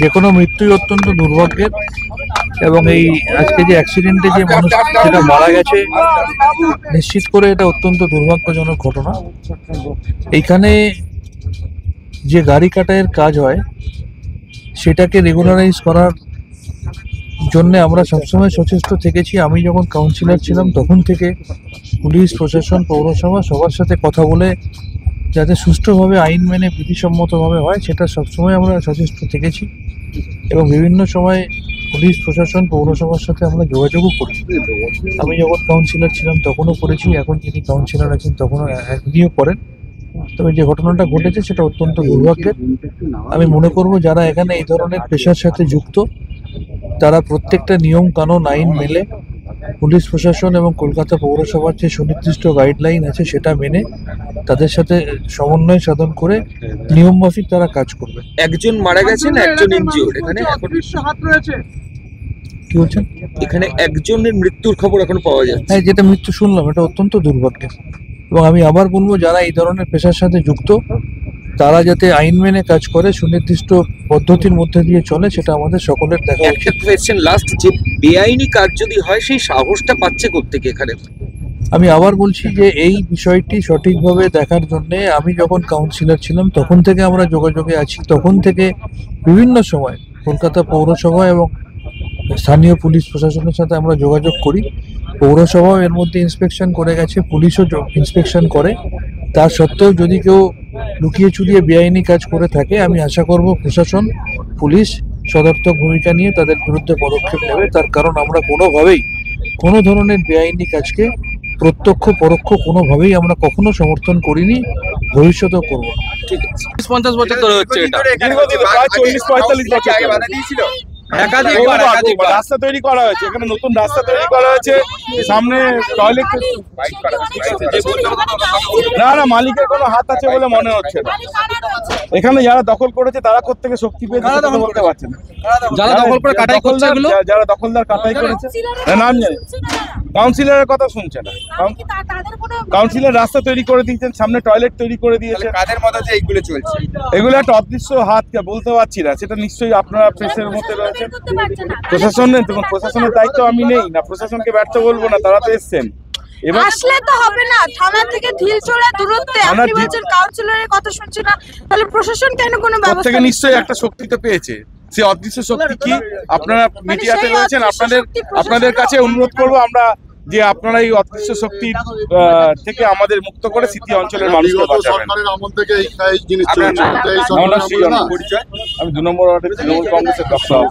যে কোনো মৃত্যুই অত্যন্ত দুর্ভাগ্যের, এবং এই আজকে যে অ্যাক্সিডেন্টে যে মানুষ যেটা মারা গেছে, নিশ্চিত করে এটা অত্যন্ত দুর্ভাগ্যজনক ঘটনা। এইখানে যে গাড়ি কাটাইয়ের কাজ হয় সেটাকে রেগুলারাইজ করার জন্য আমরা সবসময় সচেষ্ট থেকেছি। আমি যখন কাউন্সিলর ছিলাম তখন থেকে পুলিশ প্রশাসন পৌরসভা সবার সাথে কথা বলে যাতে সুষ্ঠুভাবে আইন মেনে বিধিসম্মতভাবে হয় সেটা সবসময় আমরা সচেষ্ট থেকেছি, এবং বিভিন্ন সময় পুলিশ প্রশাসন পৌরসভার সাথে আমরা যোগাযোগও করি। আমি যখন কাউন্সিলর ছিলাম তখনও করেছি, এখন যিনি কাউন্সিলর আছেন তখনও একদিও করেন। তবে যে ঘটনাটা ঘটেছে সেটা অত্যন্ত দুর্ভাগ্যের। আমি মনে করব যারা এখানে এই ধরনের পেশার সাথে যুক্ত তারা প্রত্যেকটা নিয়ম কানুন আইন মেনে, পুলিশ প্রশাসন এবং কলকাতা পৌরসভার যে সুনির্দিষ্ট গাইডলাইন আছে সেটা মেনে তাদের সাথে সমন্বয় সাধন করে নিয়ম মাফিক তারা কাজ করবে। একজন মারা গেছেন, একজন ইনজিওর্ড। এখানে এখন কি বলছেন? এখানে একজনের মৃত্যুর খবর এখন পাওয়া যাচ্ছে। হ্যাঁ, যেটা মৃত্যু শুনলাম এটা অত্যন্ত দুর্ভাগ্যের, এবং আমি আবার বলবো যারা এই ধরনের পেশার সাথে যুক্ত তারা যাতে আইন মেনে কাজ করে, সুনির্দিষ্ট পদ্ধতির মধ্যে দিয়ে চলে, সেটা আমাদের সকলের দেখা একটা উচিত। কোয়েশ্চেন লাস্ট, যে বেআইনি কাজ যদি হয় সেই সাহসটা পাচ্ছে কোত্থেকে এখানে? আমি আবার বলছি যে এই বিষয়টি সঠিকভাবে দেখার জন্য আমি যখন কাউন্সিলর ছিলাম তখন থেকে আমরা যোগাযোগে আছি। তখন থেকে বিভিন্ন সময় কলকাতা পৌরসভা এবং স্থানীয় পুলিশ প্রশাসনের সাথে আমরা যোগাযোগ করি। পৌরসভাও এর মধ্যে ইন্সপেকশন করে গেছে, পুলিশও ইন্সপেকশন করে। তার সত্ত্বেও যদি কেউ লুকিয়ে চুরিয়ে বেআইনি কাজ করে থাকে, আমি আশা করব প্রশাসন পুলিশ সদর্থক ভূমিকা নিয়ে তাদের বিরুদ্ধে পদক্ষেপ নেবে। তার কারণ আমরা কোনোভাবেই কোনো ধরনের বেআইনি কাজকে প্রত্যক্ষ পরোক্ষ কোনোভাবেই আমরা কখনো সমর্থন করিনি, ভবিষ্যতেও করব না। ঠিক আছে, 50 বছর ধরে হচ্ছে এটা। দীর্ঘদিন প্রায় 40-45 বছর একাধিকবার রাস্তা তৈরি করা হয়েছে, এখানে নতুন রাস্তা তৈরি করা হয়েছে, সামনে টয়লেট। না না, মালিকের কোনো হাত আছে বলে মনে হচ্ছে না। এখানে যারা দখল করেছে তারা কোত্থেকে শক্তি পেয়েছে সেটা তো বলতে পারছে না। যারা দখল করে কাটাই করছে এগুলো, যারা দখলদার কাটাই করেছে নাম জানি, কাউন্সিলরের কথা শুনছে না। কাউন্সিলর রাস্তা তৈরি করে দিয়েছেন, সামনে টয়লেট তৈরি করে দিয়েছে। কাদের মধ্যে এইগুলো চলছে? এগুলো একটা অদৃশ্য হাতকে বলতে পারছি না, সেটা নিশ্চয়ই আপনারা প্রেসের মধ্যে রয়েছেন। প্রশাসনের দেখুন, প্রশাসনের দায়িত্ব আমি নেই না, প্রশাসনকে ব্যর্থ বলবো না, তারা তো এসছেন। আসলে তো হবে না, থানা থেকে ঢিলচোড়া দূরত্বে আপনি বলছেন কাউন্সিলরের কথা শুনছে না, তাহলে প্রশাসন কেন কোনো ব্যবস্থা? থেকে নিশ্চয়ই একটা শক্তি তো পেয়েছে। সেই অদৃশ্য শক্তি কি? আপনারা মিডিয়াতে রয়েছেন, আপনাদের কাছে অনুরোধ করবো আমরা যে আপনারা এই অদৃশ্য শক্তি থেকে আমাদের মুক্ত করে স্মৃতি অঞ্চলের মানুষকে বাঁচাবেন। আমি 2 নম্বর ওয়ার্ডের তৃণমূল কংগ্রেসের দপ্তর।